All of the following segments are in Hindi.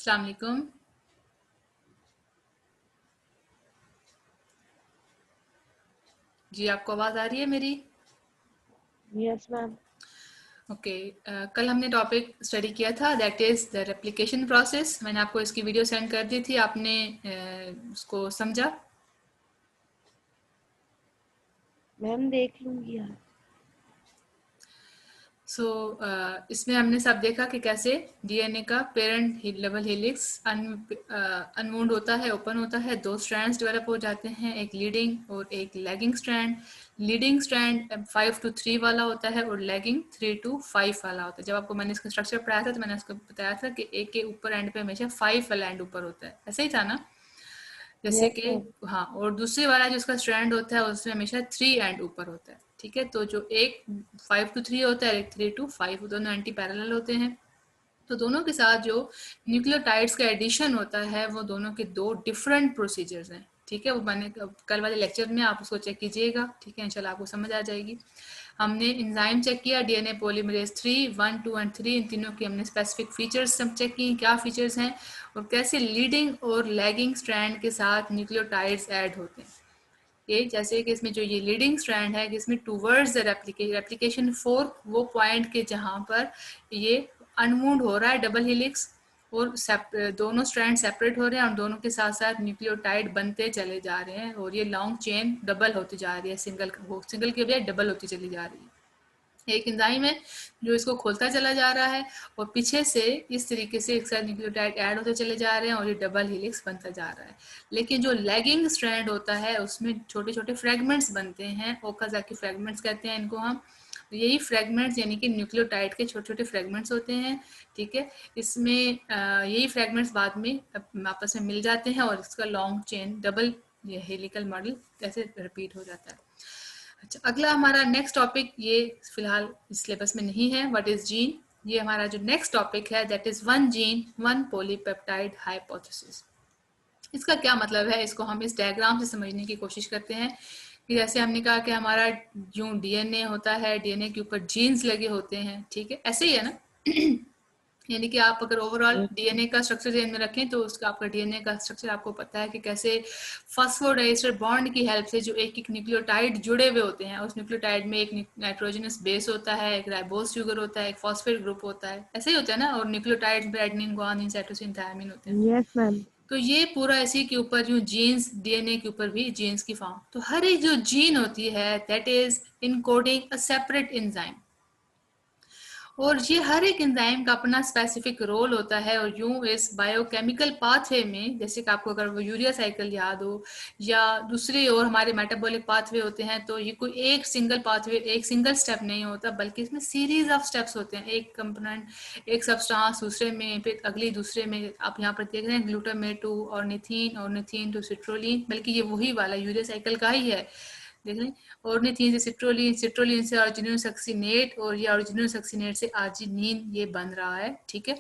अस्सलाम वालेकुम। जी, आपको आवाज़ आ रही है मेरी? Yes ma'am. ओके। कल हमने टॉपिक स्टडी किया था, that is the replication process. मैंने आपको इसकी वीडियो सेंड कर दी थी, आपने उसको समझा? मैम देख लूंगी यार। सो इसमें हमने सब देखा कि कैसे डीएनए का पेरेंट लेवल हेलिक्स अनवुंड होता है, ओपन होता है, दो स्ट्रैंड्स डेवलप हो जाते हैं, एक लीडिंग और एक lagging strand. Leading strand 5 to 3 वाला होता है और लैगिंग 3 to 5 वाला होता है। जब आपको मैंने इसका स्ट्रक्चर पढ़ाया था तो मैंने उसको बताया था कि एक के ऊपर एंड पे हमेशा 5 वाला एंड ऊपर होता है, ऐसे ही था ना? जैसे यस कि मैम। हाँ, और दूसरे वाला जो उसका स्ट्रैंड होता है उसमें हमेशा 3 एंड ऊपर होता है। ठीक है, तो जो एक 5 to 3 होता है, एक 3 to 5, दोनों एंटी पैरेलल होते हैं। तो दोनों के साथ जो न्यूक्लियोटाइड्स का एडिशन होता है वो दोनों के दो डिफरेंट प्रोसीजर्स हैं। ठीक है, वो मैंने कल वाले लेक्चर में आप उसको चेक कीजिएगा। ठीक है, इंशाल्लाह आपको समझ आ जाएगी। हमने इंजाइम चेक किया, डीएनए पॉलीमरेज 3, 1, 2 एंड 3, इन तीनों की हमने स्पेसिफिक फीचर्स सब चेक की, क्या फीचर्स हैं और कैसे लीडिंग और लैगिंग स्ट्रैंड के साथ न्यूक्लियोटाइड्स ऐड होते हैं। ये जैसे कि इसमें जो ये लीडिंग स्ट्रैंड है, कि इसमें टूवर्ड्स द रेप्लिकेशन फोर्क, वो पॉइंट के जहाँ पर ये अनवुंड हो रहा है डबल हेलिक्स, और दोनों स्ट्रैंड सेपरेट हो रहे हैं और दोनों के साथ साथ न्यूक्लियोटाइड बनते चले जा रहे हैं और ये लॉन्ग चेन डबल होती जा रही है, सिंगल के बजाय डबल होती चली जा रही है। एक एंजाइम है जो इसको खोलता चला जा रहा है और पीछे से इस तरीके से एक साथ न्यूक्लियोटाइड ऐड होते चले जा रहे हैं और ये डबल हेलिक्स बनता जा रहा है। लेकिन जो लैगिंग स्ट्रैंड होता है उसमें छोटे छोटे फ्रेगमेंट्स बनते हैं, ओकाजाकी फ्रेगमेंट्स कहते हैं इनको हम। यही फ्रेगमेंट्स यानी कि न्यूक्लियोटाइड के छोटे छोटे फ्रेगमेंट्स होते हैं। ठीक है, इसमें यही फ्रेगमेंट्स बाद में आपस में मिल जाते हैं और इसका long chain double helical model ऐसे रिपीट हो जाता है। अच्छा, अगला हमारा नेक्स्ट टॉपिक, ये फिलहाल इस सिलेबस में नहीं है, व्हाट इज जीन। ये हमारा जो नेक्स्ट टॉपिक है that is one gene one polypeptide hypothesis. इसका क्या मतलब है, इसको हम इस डायग्राम से समझने की कोशिश करते हैं। कि जैसे हमने कहा कि हमारा जो डीएनए होता है, डीएनए के ऊपर जीन्स लगे होते हैं। ठीक है, ऐसे ही है ना? यानी कि आप अगर ओवरऑल यस डीएनए का स्ट्रक्चर ध्यान में रखें तो उसका आपका डीएनए का स्ट्रक्चर आपको पता है कि कैसे फॉस्फोडाइस्टर बॉन्ड की हेल्प से जो एक एक न्यूक्लियोटाइड जुड़े हुए होते हैं, उस न्यूक्लियोटाइड में एक नाइट्रोजनस बेस होता है, एक राइबोज शुगर होता है, एक फॉस्फेट ग्रुप होता है, ऐसे ही होता है ना? और न्यूक्लियोटाइड में एडेनिन, गुआनिन, साइटोसिन, थायमिन होते हैं। Yes ma'am. तो ये पूरा इसी के ऊपर जो जीन्स, डीएनए के ऊपर भी जीन्स की फॉर्म, तो हर एक जो जीन होती है that is encoding a separate enzyme. और ये हर एक एंजाइम का अपना स्पेसिफिक रोल होता है और यूं इस बायोकेमिकल पाथवे में, जैसे कि आपको अगर वो यूरिया साइकिल याद हो या दूसरी और हमारे मेटाबॉलिक पाथवे होते हैं, तो ये कोई एक सिंगल पाथवे, एक सिंगल स्टेप नहीं होता, बल्कि इसमें सीरीज ऑफ स्टेप्स होते हैं। एक कंपोनेंट, एक सब्सटेंस दूसरे में, फिर अगली दूसरे में। आप यहाँ पर देख रहे हैं glutamate to ornithine to citrulline, बल्कि ये वही वाला यूरिया साइकिल का ही है। देख लें, ऑर्निथीन से सिट्रोलिन, सिट्रोलिन से अर्जिनिन सक्सिनेट और ये अर्जिनिन सक्सिनेट से आर्जिनिन, ये बन रहा है। ठीक है,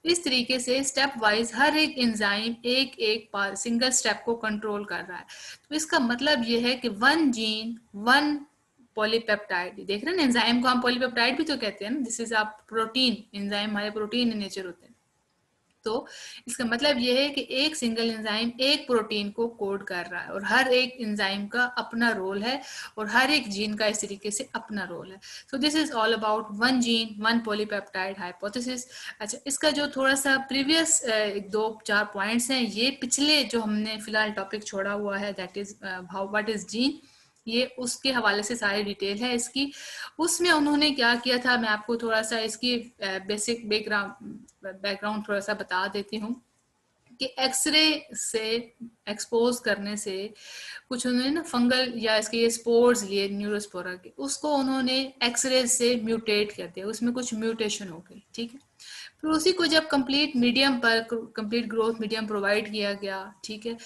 इस तरीके से स्टेप वाइज हर एक एंजाइम एक एक सिंगल स्टेप को कंट्रोल कर रहा है। तो इसका मतलब ये है कि वन जीन वन पॉलीपेप्टाइड। देख रहे हैं ना, एंजाइम को हम पॉलीपेप्टाइड भी तो कहते हैं ना, दिस इज आप प्रोटीन, एंजाइम हमारे प्रोटीन इन नेचर होते हैं। तो इसका मतलब ये है कि एक सिंगल एंजाइम एक प्रोटीन को कोड कर रहा है और हर एक एंजाइम का अपना रोल है और हर एक जीन का इस तरीके से अपना रोल है। So this is all about one gene one polypeptide hypothesis. अच्छा, इसका जो थोड़ा सा प्रीवियस एक दो चार पॉइंट्स हैं, ये पिछले जो हमने फिलहाल टॉपिक छोड़ा हुआ है that is how what is gene, ये उसके हवाले से सारी डिटेल है इसकी। उसमें उन्होंने क्या किया था, मैं आपको थोड़ा सा इसकी बेसिक बैकग्राउंड थोड़ा सा बता देती हूँ। कि एक्सरे से एक्सपोज करने से कुछ उन्होंने ना फंगल या इसके ये स्पोर्स लिए न्यूरोस्पोरा के, उसको उन्होंने एक्सरे से म्यूटेट कर दिया, उसमें कुछ म्यूटेशन हो गई। ठीक है, फिर उसी को जब कंप्लीट मीडियम पर, कंप्लीट ग्रोथ मीडियम प्रोवाइड किया गया। ठीक है,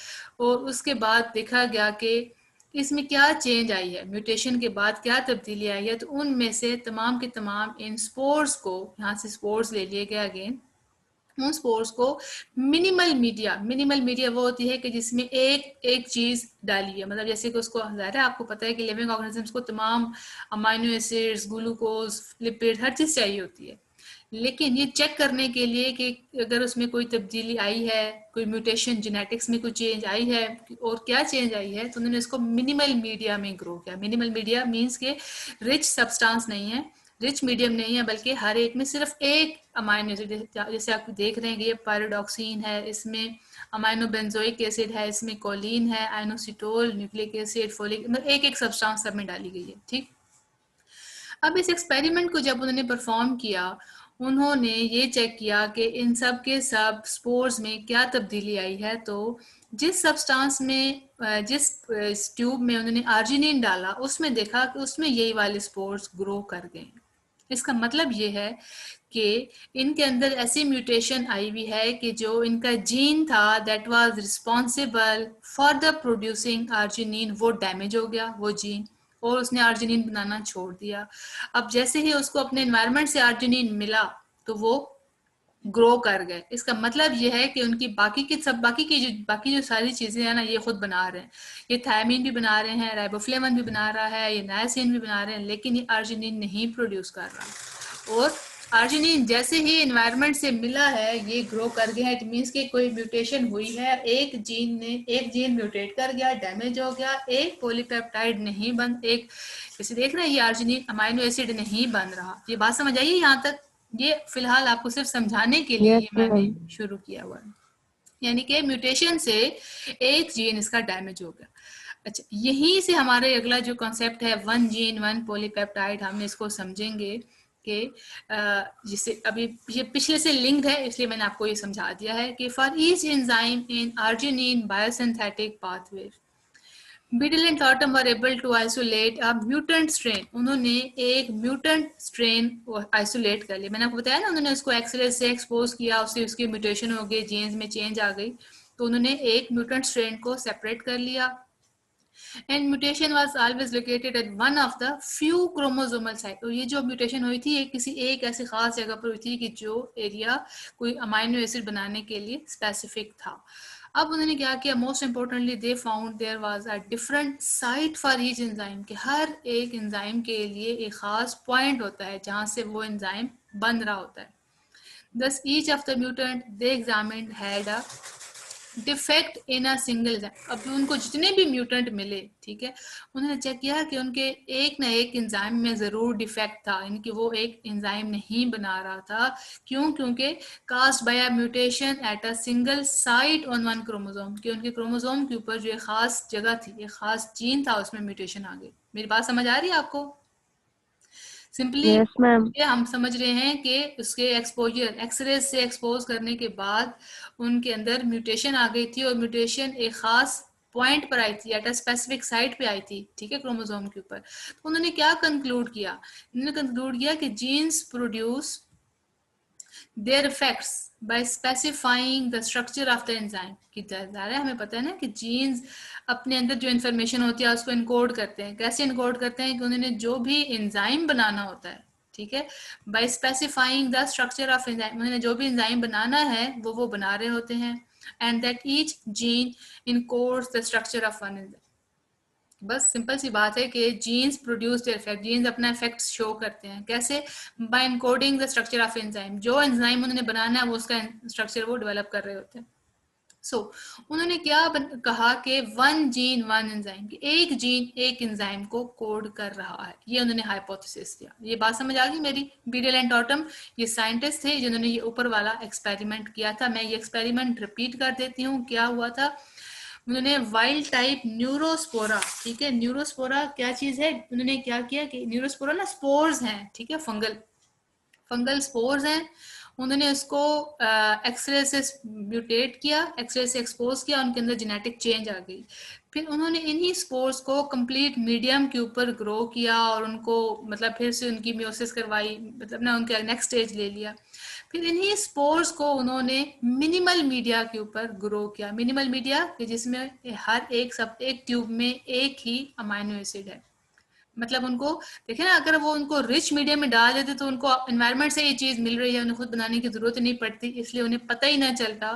और उसके बाद देखा गया कि इसमें क्या चेंज आई है, म्यूटेशन के बाद क्या तब्दीली आई है, तो उनमें से तमाम के तमाम इन स्पोर्स को, यहाँ से स्पोर्स ले लिए गए अगेन, उन स्पोर्स को मिनिमल मीडिया वो होती है कि जिसमें एक एक चीज डाली है, मतलब जैसे कि उसको ज़ाहिर है आपको पता है कि लिविंग ऑर्गेनिजम्स को तमाम अमाइनो एसिड्स, ग्लूकोज, लिपिड, हर चीज चाहिए होती है। लेकिन ये चेक करने के लिए कि अगर उसमें कोई तब्दीली आई है, कोई म्यूटेशन जेनेटिक्स में कोई चेंज आई है और क्या चेंज आई है, तो उन्होंने इसको मिनिमल मीडिया में ग्रो किया। मिनिमल मीडिया मींस के रिच सब्सटेंस नहीं है, रिच मीडियम नहीं है, बल्कि हर एक में सिर्फ एक अमाइनो एसिड, जैसे आप देख रहे हैं कि ये पायरोडॉक्सिन है, इसमें अमाइनो बेंजोइक एसिड है, इसमें कोलिन है, आइनोसिटोल, न्यूक्लिक एसिड, फोलिक, मतलब एक एक सब्सटेंस सब में डाली गई है। ठीक, अब इस एक्सपेरिमेंट को जब उन्होंने परफॉर्म किया, उन्होंने ये चेक किया कि इन सब के सब स्पोर्स में क्या तब्दीली आई है। तो जिस सब्सटेंस में, जिस ट्यूब में उन्होंने आर्जिनिन डाला, उसमें देखा कि उसमें यही वाले स्पोर्स ग्रो कर गए। इसका मतलब ये है कि इनके अंदर ऐसी म्यूटेशन आई हुई है कि जो इनका जीन था that was responsible for the producing arginine, वो डैमेज हो गया, वो जीन, और उसने आर्जिनिन बनाना छोड़ दिया। अब जैसे ही उसको अपने एनवायरनमेंट से आर्जिनिन मिला तो वो ग्रो कर गए। इसका मतलब ये है कि उनकी बाकी जो सारी चीजें हैं ना, ये खुद बना रहे हैं। ये थायमिन भी बना रहे हैं, राइबोफ्लेविन भी बना रहा है, ये नायसिन भी बना रहे हैं, लेकिन ये आर्जिनिन नहीं प्रोड्यूस कर रहा। और आर्जिनिन जैसे ही एनवायरनमेंट से मिला है, ये ग्रो कर गया है। इट मीन्स कि कोई म्यूटेशन हुई है, एक जीन म्यूटेट कर गया, डैमेज हो गया, एक पॉलीपेप्टाइड नहीं बन, एक जैसे देख रहे हैं ये आर्जिनिन अमाइनो एसिड नहीं बन रहा। ये बात समझ आइए यहाँ तक? ये फिलहाल आपको सिर्फ समझाने के लिए यस ये मैंने मैम। शुरू किया हुआ है, यानी कि म्यूटेशन से एक जीन इसका डैमेज हो गया। अच्छा, यहीं से हमारे अगला जो कॉन्सेप्ट है वन जीन वन पॉलीपेप्टाइड, हम इसको समझेंगे कि जिसे अभी ये पिछले से लिंक है, इसलिए मैंने आपको ये समझा दिया है कि for each enzyme in arginine biosynthetic pathway Beadle and Tatum were able to isolate a mutant strain. उन्होंने एक म्यूटेंट स्ट्रेन आइसोलेट कर लिया। मैंने आपको बताया ना, उन्होंने उसको एक्सरे से एक्सपोज किया, उससे उसकी म्यूटेशन हो गई, जीन्स में चेंज आ गई, तो उन्होंने एक म्यूटेंट स्ट्रेन को सेपरेट कर लिया। And mutation was always located at one of the few chromosomal site. तो ये जो म्यूटेशन हुई थी, ये किसी एक ऐसी खास जगह पर हुई थी कि जो एरिया कोई अमाइनो एसिड बनाने के लिए स्पेसिफिक था। अब उन्होंने क्या किया, most importantly they found there was a different site for each enzyme, कि हर एक एंजाइम के लिए एक खास पॉइंट होता है जहां से वो एंजाइम बन रहा होता है। Thus, each of the mutant they examined had a defect in a single. अब उनको जितने भी म्यूटेंट मिले, ठीक है, उन्होंने चेक किया कि उनके एक ना एक एंजाइम में जरूर डिफेक्ट था, इनकी वो एक एंजाइम नहीं बना रहा था। क्यों? क्योंकि caused by a mutation at a single site on one chromosome, कि उनके क्रोमोसोम के ऊपर जो एक खास जगह थी, एक खास जीन था, उसमें म्यूटेशन आ गई। मेरी बात समझ आ रही है आपको? Simply yes ma'am. ये हम समझ रहे हैं कि उसके एक्सपोजर, एक्सरे से एक्सपोज करने के बाद उनके अंदर म्यूटेशन आ गई थी, और म्यूटेशन एक खास पॉइंट पर आई थी, एट अ स्पेसिफिक साइट पे आई थी, ठीक है, क्रोमोसोम के ऊपर। तो उन्होंने क्या कंक्लूड किया? उन्होंने कंक्लूड किया कि genes produce their effects by specifying the structure of the enzyme. कि ज़्यादा हमें पता है ना कि जीन्स अपने अंदर जो इन्फॉर्मेशन होती है उसको इनकोड करते हैं। कैसे इनकोड करते हैं? कि उन्होंने जो भी एंजाइम बनाना होता है, ठीक है, by specifying the structure of enzyme, उन्होंने जो भी एंजाइम बनाना है वो बना रहे होते हैं। And that each gene encodes the structure of one enzyme. बस सिंपल सी बात है कि genes produce their effect, genes अपना इफेक्ट शो करते हैं। कैसे? By encoding the structure of enzyme, जो एंजाइम उन्होंने बनाना है वो उसका स्ट्रक्चर वो डेवलप कर रहे होते हैं। सो उन्होंने क्या कहा कि वन जीन वन एंजाइम, कि एक जीन एक एंजाइम को कोड कर रहा है। ये उन्होंने हाइपोथेसिस दिया। ये बात समझ आ गई मेरी? बीडल एंड टॉटम ये साइंटिस्ट थे जिन्होंने ये ऊपर वाला एक्सपेरिमेंट किया था। मैं ये एक्सपेरिमेंट रिपीट कर देती हूँ। क्या हुआ था? उन्होंने वाइल्ड टाइप न्यूरोस्पोरा, ठीक है, न्यूरोस्पोरा क्या चीज है, उन्होंने क्या किया कि न्यूरोस्पोरा ना स्पोर्स हैं, ठीक है, फंगल स्पोर्स हैं। उन्होंने उसको एक्सरे से म्यूटेट किया, एक्सरे से एक्सपोज किया, उनके अंदर जेनेटिक चेंज आ गई। फिर उन्होंने इन्हीं स्पोर्स को कंप्लीट मीडियम के ऊपर ग्रो किया, और उनको मतलब फिर से उनकी म्योसिस करवाई, मतलब ना उनका नेक्स्ट स्टेज ले लिया। फिर इन्हीं स्पोर्स को उन्होंने मिनिमल मीडिया के ऊपर ग्रो किया। मिनिमल मीडिया कि जिसमें हर एक ट्यूब में एक ही अमाइनो एसिड है। मतलब उनको देखे ना, अगर वो उनको रिच मीडियम में डाल देते तो उनको एनवायरनमेंट से ये चीज मिल रही है, उन्हें खुद बनाने की जरूरत नहीं पड़ती, इसलिए उन्हें पता ही ना चलता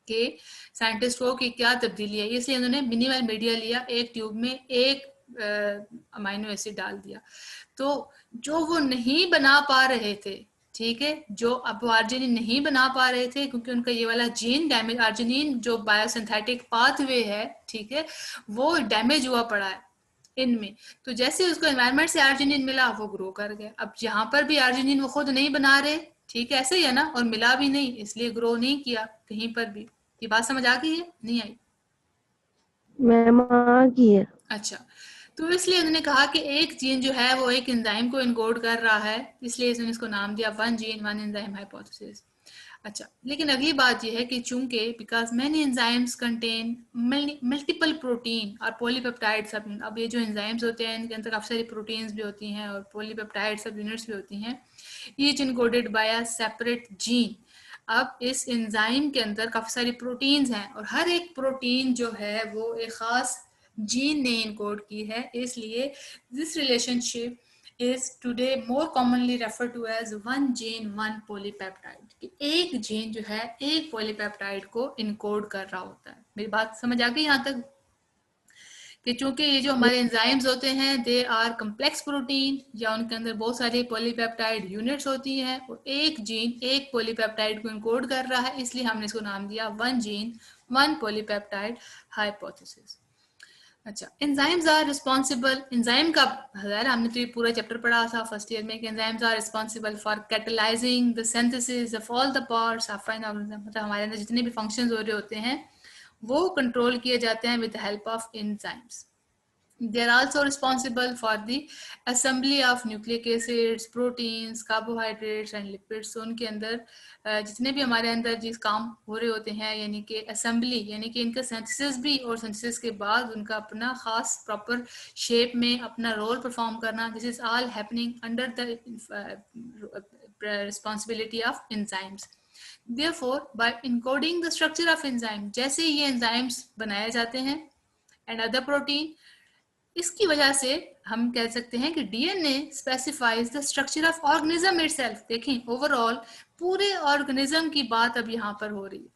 कि साइंटिस्ट को कि क्या तब्दीली है। इसलिए उन्होंने मिनिमल मीडिया लिया, एक ट्यूब में एक अमाइनो एसिड डाल दिया। तो जो वो नहीं बना पा रहे थे, ठीक है, जो अब वो आर्जिनिन नहीं बना पा रहे थे क्योंकि उनका ये वाला जीन डैमेज, आर्जिनिन जो बायोसिंथेटिक पाथवे है, ठीक है, वो डैमेज हुआ पड़ा है इनमें। तो जैसे उसको एनवायरनमेंट से आर्जिनिन मिला वो ग्रो कर गया। अब यहाँ पर भी आर्जिनिन वो खुद नहीं बना रहे, ठीक है, ऐसे ही है ना, और मिला भी नहीं इसलिए ग्रो नहीं किया कहीं पर भी। ये बात समझ आ गई है, नहीं आई? मैम आ गई है। अच्छा, तो इसलिए उन्होंने कहा कि एक जीन जो है वो एक एंजाइम को इनकोड कर रहा है, इसलिए उन्होंने इसको नाम दिया one gene one enzyme hypothesis. अच्छा, लेकिन अगली बात यह है कि चूंकि because many enzymes contain multiple protein और पॉलीपेप्टाइड सब, अब ये जो एंजाइम्स होते हैं इनके अंदर काफ़ी सारी प्रोटीन्स भी होती हैं और पॉलीपेप्टाइड सब यूनिट्स भी होती हैं, each encoded by a separate gene. अब इस एंजाइम के अंदर काफ़ी सारी प्रोटीन्स हैं और हर एक प्रोटीन जो है वो एक ख़ास जीन ने इनकोड की है, इसलिए this relationship is today more commonly referred to as one gene one polypeptide, कि एक जीन जो है एक पॉलीपेप्टाइड को इनकोड कर रहा होता है। मेरी बात समझ आ गई यहाँ तक? कि चूंकि ये जो हमारे एंजाइम्स होते हैं दे आर कम्प्लेक्स प्रोटीन या उनके अंदर बहुत सारी पॉलीपेप्टाइड यूनिट्स होती हैं और एक जीन एक पॉलीपेप्टाइड को इनकोड कर रहा है, इसलिए हमने इसको नाम दिया one gene one polypeptide hypothesis. अच्छा, एंजाइम्स आर रिस्पॉन्सिबल, एंजाइम का है, हमने तो ये पूरा चैप्टर पढ़ा था फर्स्ट ईयर में कि enzymes are responsible for catalysing the synthesis of all the parts of an organism, मतलब हमारे अंदर जितने भी फंक्शंस हो रहे होते हैं वो कंट्रोल किए जाते हैं with the help of enzymes. They are also responsible for the assembly of nucleic acids, proteins, carbohydrates and lipids। तो उनके अंदर जितने भी हमारे अंदर जिस काम हो रहे होते हैं, यानी कि असेंबली, यानी कि इनका सिंथेसिस भी, और सिंथेसिस के बाद उनका अपना खास प्रॉपर शेप में अपना रोल परफॉर्म करना, this is all happening under the responsibility of enzymes. Therefore, by encoding the structure of enzyme, जैसे ये एंजाइम्स बनाए जाते हैं and other protein, इसकी वजह से हम कह सकते हैं कि DNA specifies the structure of organism itself. देखें, ओवरऑल पूरे ऑर्गेनिज्म की बात अब यहाँ पर हो रही है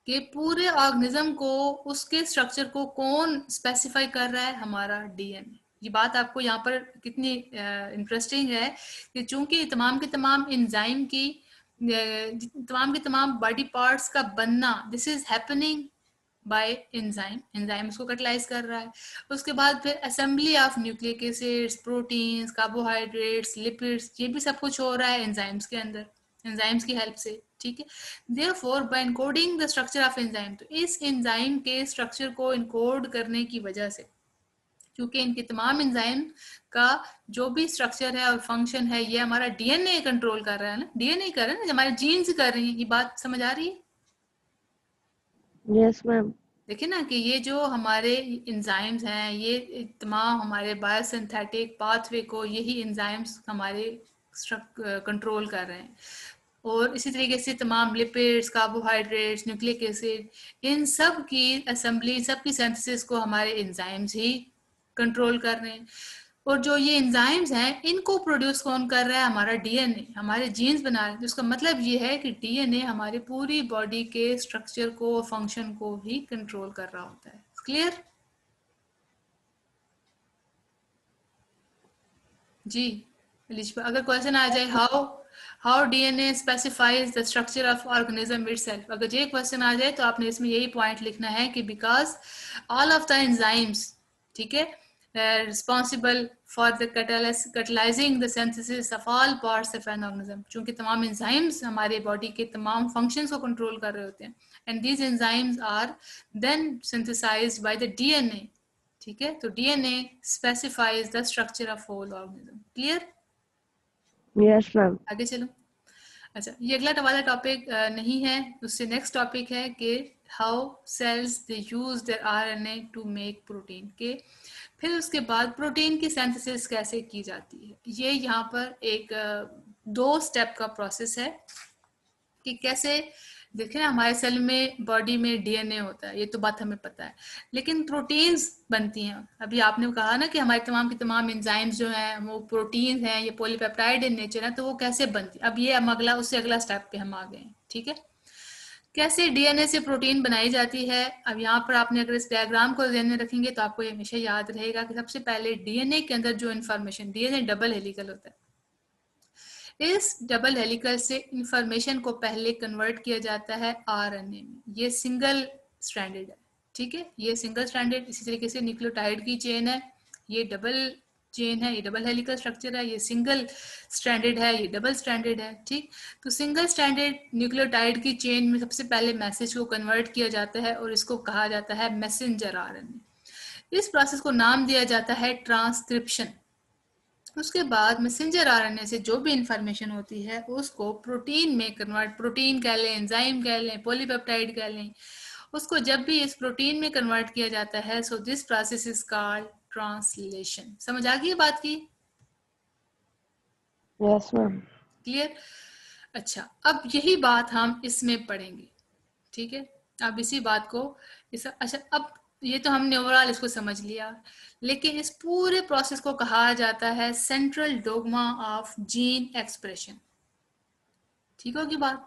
कि पूरे ऑर्गेनिज्म को, उसके स्ट्रक्चर को कौन स्पेसिफाई कर रहा है? हमारा डीएनए। ये बात आपको यहाँ पर कितनी इंटरेस्टिंग है कि चूंकि तमाम के तमाम एंजाइम की तमाम के तमाम बॉडी पार्ट्स का बनना, this is happening bye enzyme, enzyme उसको कैटलाइज कर रहा है। उसके बाद फिर assembly of nucleic acids, proteins, carbohydrates, lipids, ये भी सब कुछ हो रहा है एंजाइम्स के अंदर, एंजाइम्स की हेल्प से, ठीक है। Therefore by encoding the structure of enzyme, तो इस एंजाइम के स्ट्रक्चर को इनकोड करने की वजह से, क्योंकि इनके तमाम एंजाइम का जो भी स्ट्रक्चर है और फंक्शन है ये हमारा डीएनए कंट्रोल कर रहा है ना, डीएनए कर रहा है ना, हमारे जीन्स कर रही है। ये बात समझ आ रही है? Yes ma'am. देखिए ना कि ये जो हमारे एंजाइम्स हैं ये तमाम हमारे बायोसिंथेटिक पाथवे को यही एंजाइम्स हमारे कंट्रोल कर रहे हैं। और इसी तरीके से तमाम लिपिड्स, कार्बोहाइड्रेट्स, न्यूक्लिक एसिड, इन सब की असेंबली, सब की सिंथेसिस को हमारे एंजाइम्स ही कंट्रोल कर रहे हैं। और जो ये एंजाइम्स हैं इनको प्रोड्यूस कौन कर रहा है? हमारा डीएनए, हमारे जीन्स बना रहे हैं। जिसका मतलब ये है कि डीएनए हमारी पूरी बॉडी के स्ट्रक्चर को, फंक्शन को ही कंट्रोल कर रहा होता है। क्लियर? जी एलिशा, अगर क्वेश्चन आ जाए how DNA specifies the structure of organism itself, अगर ये क्वेश्चन आ जाए तो आपने इसमें यही पॉइंट लिखना है कि because all of the enzymes, ठीक है, responsible for the catalysing the synthesis of all parts of an organism, चूंकि तमाम एंजाइम्स हमारे बॉडी के तमाम फंक्शंस को कंट्रोल कर रहे होते हैं, and these enzymes are then synthesised by the DNA, ठीक है। तो DNA specifies the structure of whole organism. Clear? Yes ma'am. आगे चलो। अच्छा, ये अगला वाला टॉपिक नहीं है, उससे नेक्स्ट टॉपिक है कि how cells they use their RNA to make protein, के फिर उसके बाद प्रोटीन की सिंथेसिस कैसे की जाती है। ये यहाँ पर एक 2 स्टेप का प्रोसेस है कि कैसे, देखें ना, हमारे सेल में, बॉडी में डीएनए होता है, ये तो बात हमें पता है, लेकिन प्रोटीन्स बनती हैं। अभी आपने कहा ना कि हमारे तमाम के तमाम एंजाइम्स जो हैं वो प्रोटीन्स हैं, ये पॉलीपेप्टाइड इन नेचर है, तो वो कैसे बनती है? अब ये हम अगला, उससे अगला स्टेप पे हम आ गए हैं, ठीक है। कैसे डीएनए से प्रोटीन बनाई जाती है? अब यहाँ पर आपने अगर इस डायग्राम को ध्यान में रखेंगे तो आपको ये हमेशा याद रहेगा कि सबसे पहले डीएनए के अंदर जो इन्फॉर्मेशन, डीएनए डबल हेलिकल होता है, इस डबल हेलिकल से इंफॉर्मेशन को पहले कन्वर्ट किया जाता है आरएनए में। ये सिंगल स्ट्रैंडेड है, ठीक है, ये सिंगल स्ट्रैंडेड। इसी तरीके से न्यूक्लियोटाइड की चेन है, ये डबल चेन है, ये डबल हेलिकल स्ट्रक्चर है, ये सिंगल स्ट्रैंडेड है, ये डबल स्ट्रैंडेड है, ठीक। तो सिंगल स्ट्रैंडेड न्यूक्लियोटाइड की चेन में सबसे पहले मैसेज को कन्वर्ट किया जाता है और इसको कहा जाता है मैसेंजर आरएनए। इस प्रोसेस को नाम दिया जाता है ट्रांसक्रिप्शन। उसके बाद मैसेंजर आरएनए से जो भी इंफॉर्मेशन होती है उसको प्रोटीन में कन्वर्ट, प्रोटीन कह लें, एंजाइम कह लें, पॉलीपेप्टाइड कह लें, उसको जब भी इस प्रोटीन में कन्वर्ट किया जाता है, so this process is called translation. समझ आ गई बात की? Yes ma'am. क्लियर? अच्छा, अब यही बात हम इसमें पढ़ेंगे, ठीक है। अब इसी बात को अच्छा, अब ये तो हमने ओवरऑल इसको समझ लिया, लेकिन इस पूरे प्रोसेस को कहा जाता है central dogma of gene expression. ठीक होगी बात?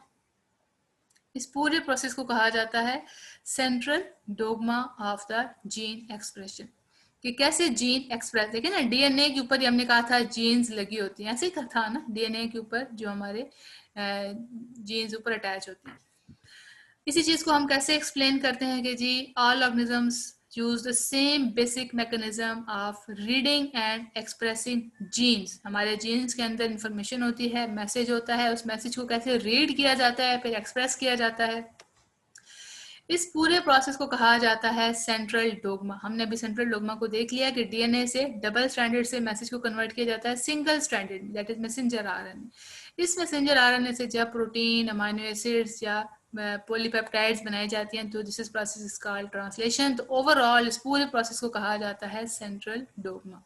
इस पूरे प्रोसेस को कहा जाता है central dogma of the gene expression, कि कैसे जीन एक्सप्रेस। देखिए ना, डीएनए के ऊपर ही हमने कहा था जीन्स लगी होती हैं, ऐसे ही था ना, डीएनए के ऊपर जो हमारे जीन्स ऊपर अटैच होती हैं। इसी चीज को हम कैसे एक्सप्लेन करते हैं कि जी all organisms use the same basic mechanism of reading and expressing genes. हमारे जीन्स के अंदर इंफॉर्मेशन होती है, मैसेज होता है, उस मैसेज को कैसे रीड किया जाता है, फिर एक्सप्रेस किया जाता है। इस पूरे प्रोसेस को कहा जाता है सेंट्रल डोग्मा। हमने अभी सेंट्रल डोग्मा को देख लिया कि डीएनए से डबल स्ट्रैंडेड से मैसेज को कन्वर्ट किया जाता है single stranded, that is messenger RNA. इस मैसेंजर आरएनए से जब प्रोटीन, अमाइनो एसिड्स या पॉलीपेप्टाइड्स बनाई जाती हैं, तो this is process is called translation. तो ओवरऑल इस पूरे प्रोसेस को कहा जाता है central dogma.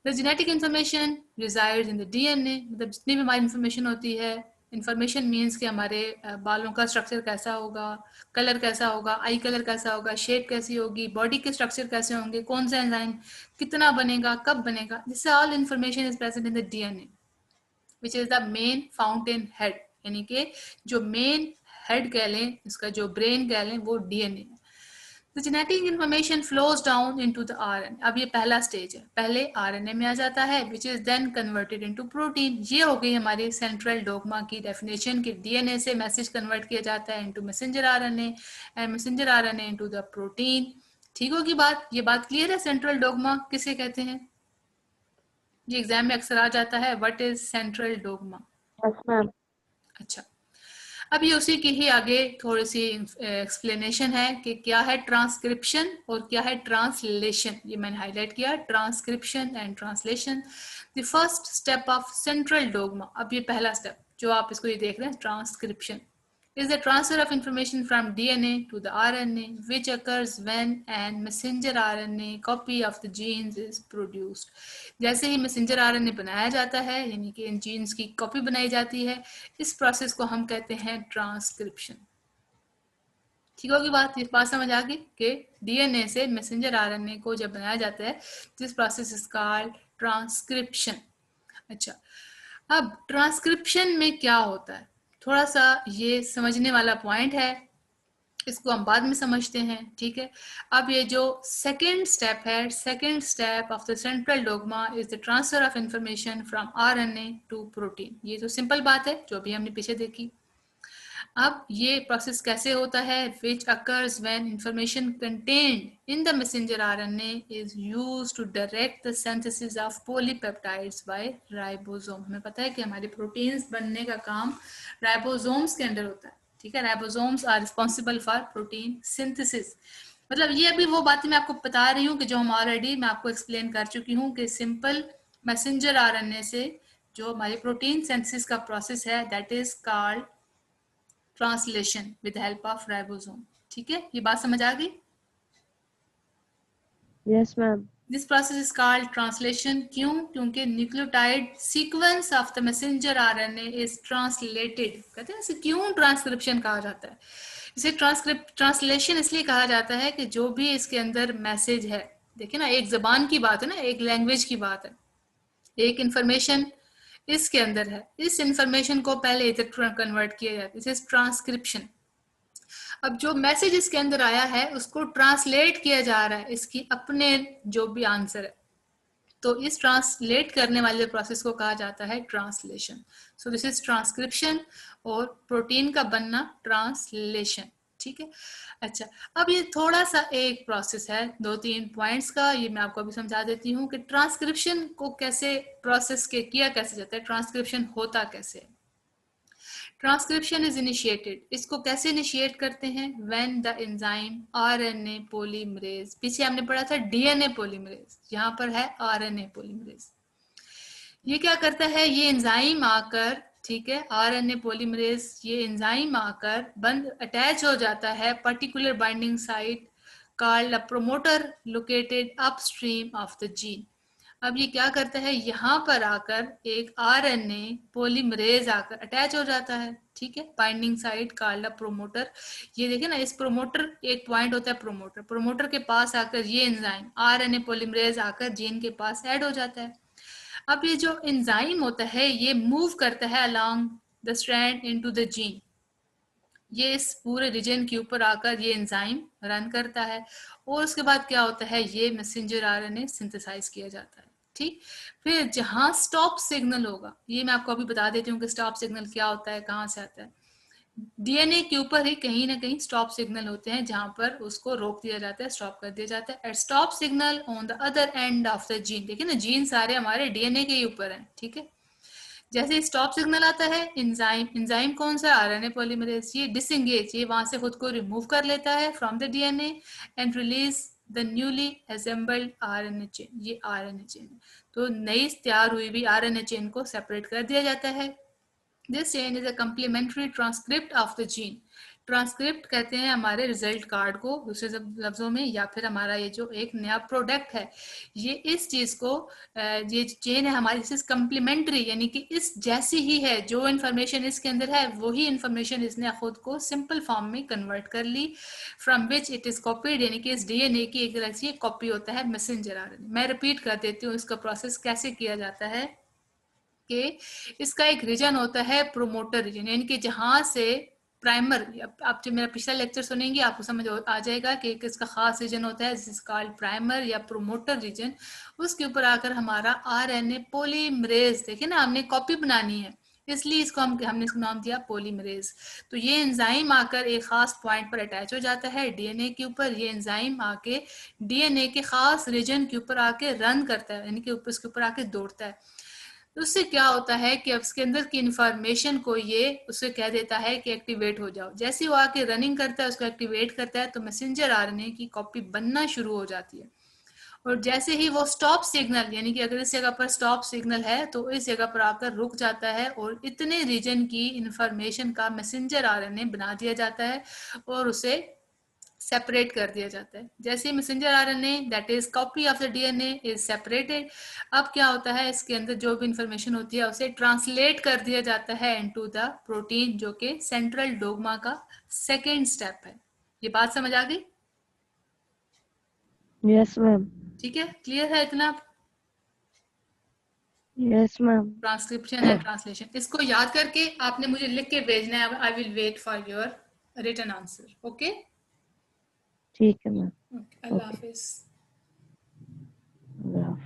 The genetic information resides in the DNA, मतलब जितनी भी हमारी इन्फॉर्मेशन होती है, इन्फॉर्मेशन मीन्स कि हमारे बालों का स्ट्रक्चर कैसा होगा, कलर कैसा होगा, आई कलर कैसा होगा, शेप कैसी होगी, बॉडी के स्ट्रक्चर कैसे होंगे, कौन सा एंजाइम कितना बनेगा, कब बनेगा, this all information is present in the DNA which is the main fountain head. यानी कि जो मेन हेड कह लें, इसका जो ब्रेन कह लें, वो डीएनए है। The genetic information flows down into the RNA. अब ये पहला स्टेज है, पहले आरएनए में आ जाता है which is then converted into protein. ये हो गई हमारी सेंट्रल डोग्मा की डेफिनेशन कि डीएनए से मैसेज कन्वर्ट किया जाता है into messenger RNA and messenger RNA into the protein. ठीक होगी बात? ये बात क्लियर है? सेंट्रल डोग्मा किसे कहते हैं? ये एग्जाम में अक्सर आ जाता है, what is central dogma? Yes ma'am. अच्छा, अब ये उसी की ही आगे थोड़ी सी एक्सप्लेनेशन है कि क्या है ट्रांसक्रिप्शन और क्या है ट्रांसलेशन। ये मैंने हाईलाइट किया, transcription and translation. The first step of central dogma, अब ये पहला स्टेप जो आप इसको ये देख रहे हैं, transcription is the transfer of information from DNA to the RNA, which occurs when an messenger RNA copy of the genes is produced. जैसे ही मैसेंजर आरएनए बनाया जाता है, यानी कि इन जीन्स की कॉपी बनाई जाती है, इस प्रोसेस को हम कहते हैं ट्रांसक्रिप्शन। ठीक होगी बात? ये बात समझ आ गई कि डीएनए से मैसेंजर आरएनए को जब बनाया जाता है, this process is called transcription. अच्छा, अब ट्रांसक्रिप्शन में क्या होता है, थोड़ा सा ये समझने वाला पॉइंट है, इसको हम बाद में समझते हैं, ठीक है। अब ये जो सेकेंड स्टेप है, second step of the central dogma is the transfer of information from RNA to protein. ये तो सिंपल बात है जो अभी हमने पीछे देखी। अब ये प्रोसेस कैसे होता है, which occurs when information contained in the messenger RNA is used to direct the synthesis of polypeptides by ribosome. हमें पता है कि हमारे प्रोटीन्स बनने का काम राइबोसोम्स के अंदर होता है, ठीक है। Ribosomes are responsible for protein synthesis. मतलब ये अभी वो बातें मैं आपको बता रही हूँ कि जो हम ऑलरेडी मैं आपको एक्सप्लेन कर चुकी हूँ कि सिंपल मैसेंजर आरएनए से जो हमारी प्रोटीन सिंथेसिस का प्रोसेस है, that is called translation with help of ribosome. ठीक है, ये बात समझ आ गई? Yes ma'am. This process is called translation. क्यों? क्योंकि nucleotide sequence of the messenger RNA is translated. कहते हैं इसे क्यों ट्रांसक्रिप्शन कहा जाता है? इसे ट्रांसलेशन इसलिए कहा जाता है कि जो भी इसके अंदर मैसेज है, देखिए ना, एक जबान की बात है ना, एक लैंग्वेज की बात है, एक इंफॉर्मेशन इसके अंदर है, इस इंफॉर्मेशन को पहले इधर कन्वर्ट किया जाता है, दिस इज ट्रांसक्रिप्शन। अब जो मैसेज इसके अंदर आया है उसको ट्रांसलेट किया जा रहा है, इसकी अपने जो भी आंसर है, तो इस ट्रांसलेट करने वाले प्रोसेस को कहा जाता है translation. So this is transcription और प्रोटीन का बनना ट्रांसलेशन। ठीक है, अच्छा अब ये थोड़ा सा एक प्रोसेस है 2-3 पॉइंट्स का, ये मैं आपको अभी समझा देती हूँ कि ट्रांसक्रिप्शन को कैसे प्रोसेस के किया कैसे जाता है, ट्रांसक्रिप्शन होता कैसे। ट्रांसक्रिप्शन इज इनिशिएटेड, इसको कैसे इनिशिएट करते हैं, when the enzyme RNA polymerase, पीछे हमने पढ़ा था डीएनए पॉलीमरेज, यहाँ पर है आरएनए पॉलीमरेज। ये क्या करता है, ये एंजाइम आकर, ठीक है, आरएनए पॉलीमरेज ये एंजाइम आकर बंद अटैच हो जाता है particular binding site called a promoter located upstream of the gene. अब ये क्या करता है, यहाँ पर आकर एक आरएनए पॉलीमरेज आकर अटैच हो जाता है, ठीक है, binding site called a promoter. ये देखिए ना, इस प्रोमोटर एक पॉइंट होता है प्रोमोटर, प्रोमोटर के पास आकर ये एंजाइम आरएनए पॉलीमरेज आकर जीन के पास ऐड हो जाता है। अब ये जो एंजाइम होता है ये मूव करता है along the strand into the gene, ये इस पूरे रीजन के ऊपर आकर ये एंजाइम रन करता है और उसके बाद क्या होता है, ये मैसेंजर आरएनए सिंथेसाइज किया जाता है। ठीक, फिर जहां स्टॉप सिग्नल होगा, ये मैं आपको अभी बता देती हूँ कि स्टॉप सिग्नल क्या होता है, कहाँ से आता है। डीएनए के ऊपर ही कहीं ना कहीं स्टॉप सिग्नल होते हैं जहां पर उसको रोक दिया जाता है, स्टॉप कर दिया जाता है। At stop signal on the other end of the gene, देखिए ना जीन सारे हमारे डीएनए के ऊपर हैं, ठीक है। जैसे स्टॉप सिग्नल आता है, एंजाइम, एंजाइम कौन सा, आरएनए पॉलीमरेज, ये डिसएंगेज, ये वहां से खुद को रिमूव कर लेता है from the DNA and release the newly assembled RNA chain, ये आरएनए चेन, तो नई तैयार हुई भी आरएनए चेन को सेपरेट कर दिया जाता है। This chain is a complementary transcript of the gene, transcript कहते हैं हमारे रिजल्ट कार्ड को दूसरे लफ्जों में, या फिर हमारा ये जो एक नया प्रोडक्ट है, ये इस चीज को, ये चेन है हमारी, इस कंप्लीमेंट्री यानी कि इस जैसी ही है, जो इन्फॉर्मेशन इसके अंदर है वही इन्फॉर्मेशन इसने खुद को सिंपल फॉर्म में कन्वर्ट कर ली, from which it is copied, यानी कि इस डीएनए की एक तरह से कॉपी होता है मैसेंजर आरएनए। मैं रिपीट कर देती हूँ इसका प्रोसेस कैसे किया जाता है कि इसका एक रीजन होता है प्रोमोटर रीजन, यानी कि जहां से प्राइमर, आप जब मेरा पिछला लेक्चर सुनेंगे आपको समझ आ जाएगा कि इसका खास रीजन होता है जिस कॉल्ड प्राइमर या प्रोमोटर रीजन। उसके ऊपर आकर हमारा आरएनए पॉलीमरेज, देखिए ना हमने कॉपी बनानी है इसलिए इसको हमने इसको नाम दिया पॉलीमरेज। तो ये एंजाइम आकर एक खास पॉइंट पर अटैच हो जाता है डीएनए के ऊपर, ये एंजाइम आके डीएनए के खास रीजन के ऊपर आके रन करता है, यानी कि उसके ऊपर आके दौड़ता है। तो उससे क्या होता है कि अब उसके अंदर की इंफॉर्मेशन को ये उसे कह देता है कि एक्टिवेट हो जाओ, जैसे वो आके रनिंग करता है उसको एक्टिवेट करता है तो मैसेंजर आरएनए की कॉपी बनना शुरू हो जाती है। और जैसे ही वो स्टॉप सिग्नल, यानी कि अगर इस जगह पर स्टॉप सिग्नल है तो इस जगह पर आकर रुक जाता है और इतने रीजन की इंफॉर्मेशन का मैसेंजर आरएनए बना दिया जाता है और उसे सेपरेट कर दिया जाता है। जैसे messenger RNA that is copy of the DNA is separated, अब क्या होता है इसके अंदर जो भी इंफॉर्मेशन होती है उसे ट्रांसलेट कर दिया जाता है इनटू द प्रोटीन, जो कि सेंट्रल डोग्मा का सेकेंड स्टेप है। ये बात समझ आ गई? Yes ma'am. ठीक है, क्लियर है इतना? Yes ma'am. Transcription and translation, इसको याद करके आपने मुझे लिख के भेजना है, I will wait for your written answer. Okay, ठीक है मैम। अल्लाह ओके, हाफिज। अल्लाह।